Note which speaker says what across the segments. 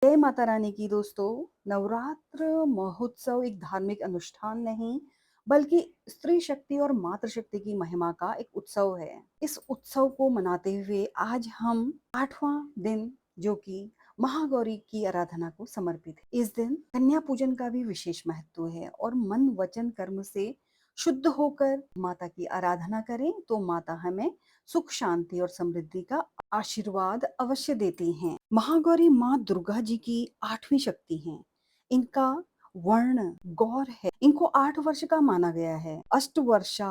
Speaker 1: जय माता रानी की दोस्तों। नवरात्र महोत्सव एक धार्मिक अनुष्ठान नहीं बल्कि स्त्री शक्ति और मातृ शक्ति की महिमा का एक उत्सव है। इस उत्सव को मनाते हुए आज हम 8वां दिन जो कि महागौरी की आराधना को समर्पित है। इस दिन कन्या पूजन का भी विशेष महत्व है और मन वचन कर्म से शुद्ध होकर माता की आराधना करें तो माता हमें सुख शांति और समृद्धि का आशीर्वाद अवश्य देती हैं। महागौरी माँ दुर्गा जी की 8वीं शक्ति हैं। इनका वर्ण गौर है। इनको 8 वर्ष का माना गया है। अष्टवर्षा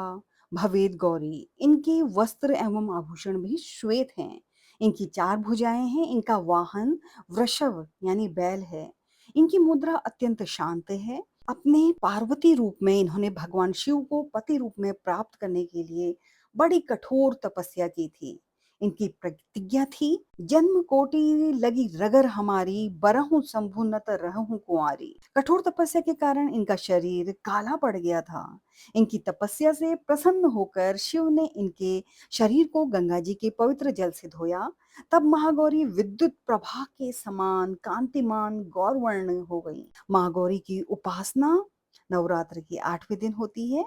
Speaker 1: भवेद गौरी। इनके वस्त्र एवं आभूषण भी श्वेत हैं। इनकी 4 भुजाएं हैं। इनका वाहन वृषभ यानी बैल है। इनकी मुद्रा अत्यंत शांत है। अपने पार्वती रूप में इन्होंने भगवान शिव को पति रूप में प्राप्त करने के लिए बड़ी कठोर तपस्या की थी। इनकी प्रतिज्ञा थी, जन्म कोटि लगी रगर हमारी, बरहूं शंभु नत रहूं कुंवारी। कठोर तपस्या के कारण इनका शरीर काला पड़ गया था। इनकी तपस्या से प्रसन्न होकर शिव ने इनके शरीर को गंगा जी के पवित्र जल से धोया। तब महागौरी विद्युत प्रभा के समान कांतिमान गौरवर्ण हो गई। महागौरी की उपासना नवरात्र की 8वें दिन होती है।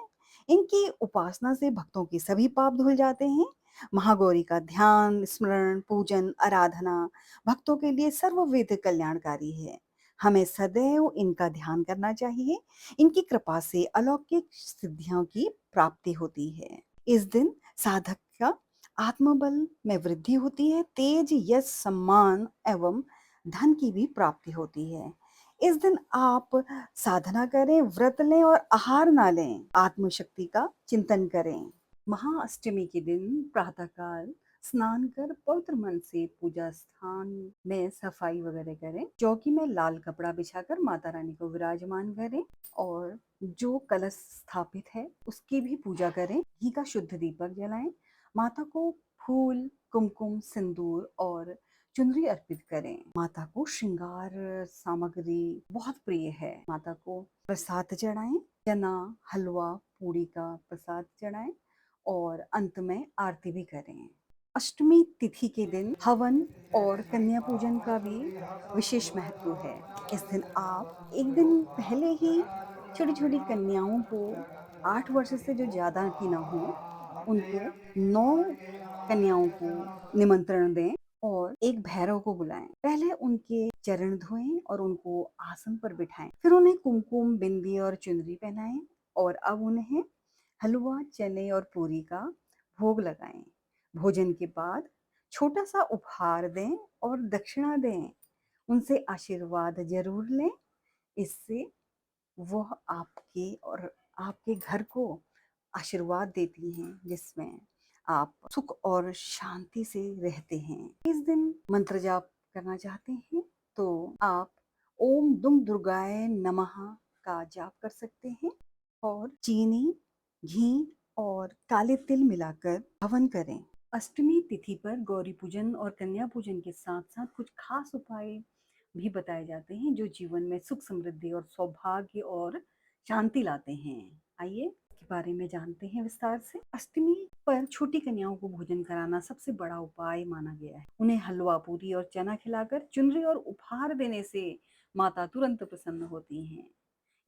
Speaker 1: इनकी उपासना से भक्तों के सभी पाप धुल जाते हैं। महागौरी का ध्यान, स्मरण, पूजन, आराधना भक्तों के लिए सर्वविध कल्याणकारी है। हमें सदैव इनका ध्यान करना चाहिए। इनकी कृपा से अलौकिक सिद्धियों की प्राप्ति होती है। इस दिन साधक का आत्मबल में वृद्धि होती है। तेज, यश, सम्मान एवं धन की भी प्राप्ति होती है। इस दिन आप साधना करें, व्रत लें और आहार ना लें। आत्मशक्ति का चिंतन करें। महाअष्टमी के दिन प्रातःकाल स्नान कर पवित्र मन से पूजा स्थान में सफाई वगैरह करें। चौकी में लाल कपड़ा बिछाकर माता रानी को विराजमान करें और जो कलश स्थापित है उसकी भी पूजा करें। घी का शुद्ध दीपक जलाएं। माता को फूल, कुमकुम, सिंदूर और चुनरी अर्पित करें। माता को श्रृंगार सामग्री बहुत प्रिय है। माता को प्रसाद चढ़ाएं। चना, हलवा, पूड़ी का प्रसाद चढ़ाएं और अंत में आरती भी करें। अष्टमी तिथि के दिन हवन और कन्या पूजन का भी विशेष महत्व है। इस दिन आप एक दिन पहले ही छोटी छोटी कन्याओं को 8 वर्ष से जो ज्यादा की ना हो उनको 9 कन्याओं को निमंत्रण दें और एक भैरव को बुलाएं। पहले उनके चरण धोएं और उनको आसन पर बिठाएं। फिर उन्हें कुमकुम, बिंदी और चुनरी पहनाएं और अब उन्हें हलवा, चने और पूरी का भोग लगाएं। भोजन के बाद छोटा सा उपहार दें और दक्षिणा दें। उनसे आशीर्वाद जरूर लें। इससे वह आपके और आपके घर को आशीर्वाद देती हैं जिसमें आप सुख और शांति से रहते हैं। इस दिन मंत्र जाप करना चाहते हैं तो आप ओम दुम दुर्गाय नमः का जाप कर सकते हैं और चीनी, घी और काले तिल मिलाकर हवन करें। अष्टमी तिथि पर गौरी पूजन और कन्या पूजन के साथ साथ कुछ खास उपाय भी बताए जाते हैं जो जीवन में सुख, समृद्धि और सौभाग्य और शांति लाते हैं। आइए के बारे में जानते हैं विस्तार से। अष्टमी पर छोटी कन्याओं को भोजन कराना सबसे बड़ा उपाय माना गया है। उन्हें हलवा, पूरी और चना खिलाकर चुनरी और उपहार देने से माता तुरंत प्रसन्न होती हैं।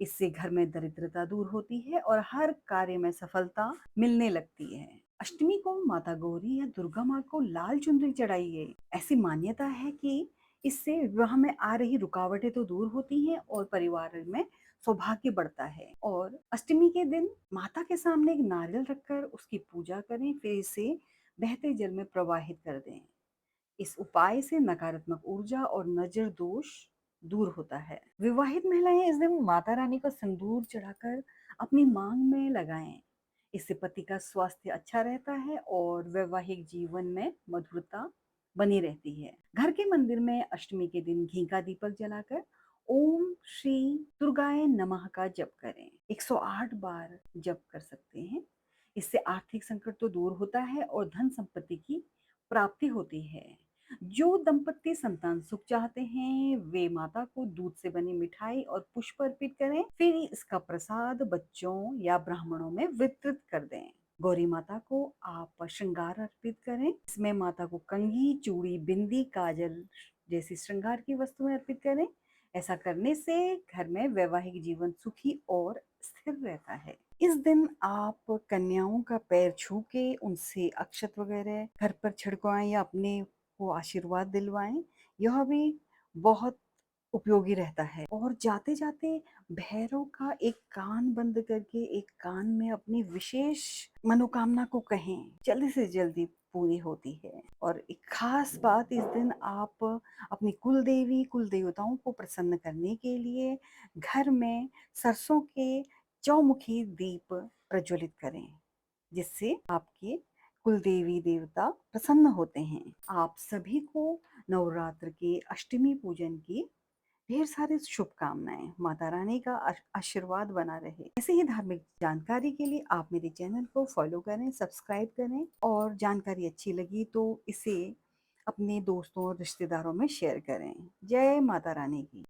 Speaker 1: इससे घर में दरिद्रता दूर होती है और हर कार्य में सफलता मिलने लगती है। अष्टमी को माता गौरी या दुर्गा माँ को लाल चुनरी चढ़ाइए। ऐसी मान्यता है कि इससे विवाह में आ रही रुकावटें तो दूर होती हैं और परिवार में सौभाग्य बढ़ता है। और अष्टमी के दिन माता के सामने एक नारियल रखकर उसकी पूजा करें, फिर इसे बहते जल में प्रवाहित कर दें। इस उपाय से नकारात्मक ऊर्जा और नजर दोष दूर होता है। विवाहित महिलाएं इस दिन माता रानी को सिंदूर चढ़ाकर अपनी मांग में लगाएं। इससे पति का स्वास्थ्य अच्छा रहता है और वैवाहिक जीवन में मधुरता बनी रहती है। घर के मंदिर में अष्टमी के दिन घी का दीपक जलाकर ओम श्री दुर्गाय नमः का जप करें। 108 बार जप कर सकते हैं। इससे आर्थिक संकट तो दूर होता है और धन संपत्ति की प्राप्ति होती है। जो दंपत्ति संतान सुख चाहते हैं वे माता को दूध से बनी मिठाई और पुष्प अर्पित करें, फिर इसका प्रसाद बच्चों या ब्राह्मणों में वितरित कर दें। गौरी माता को आप श्रृंगार अर्पित करें। इसमें माता को कंघी, चूड़ी, बिंदी, काजल, जैसी श्रृंगार की वस्तुएं अर्पित करें। ऐसा करने से घर में वैवाहिक जीवन सुखी और स्थिर रहता है। इस दिन आप कन्याओं का पैर छू के उनसे अक्षत वगैरह घर पर छिड़कवाएं या अपने को आशीर्वाद दिलवाएं। यह भी बहुत उपयोगी रहता है। और जाते जाते भैरव का एक कान बंद करके एक कान में अपनी विशेष मनोकामना को कहें, जल्दी से जल्दी पूरी होती है। और एक खास बात, इस दिन आप अपनी कुल देवी कुल देवताओं को प्रसन्न करने के लिए घर में सरसों के चौमुखी दीप प्रज्वलित करें, जिससे आपके कुल देवी देवता प्रसन्न होते हैं। आप सभी को नवरात्र के अष्टमी पूजन की ढेर सारी शुभकामनाएं। माता रानी का आशीर्वाद बना रहे। ऐसे ही धार्मिक जानकारी के लिए आप मेरे चैनल को फॉलो करें, सब्सक्राइब करें, और जानकारी अच्छी लगी तो इसे अपने दोस्तों और रिश्तेदारों में शेयर करें। जय माता रानी की।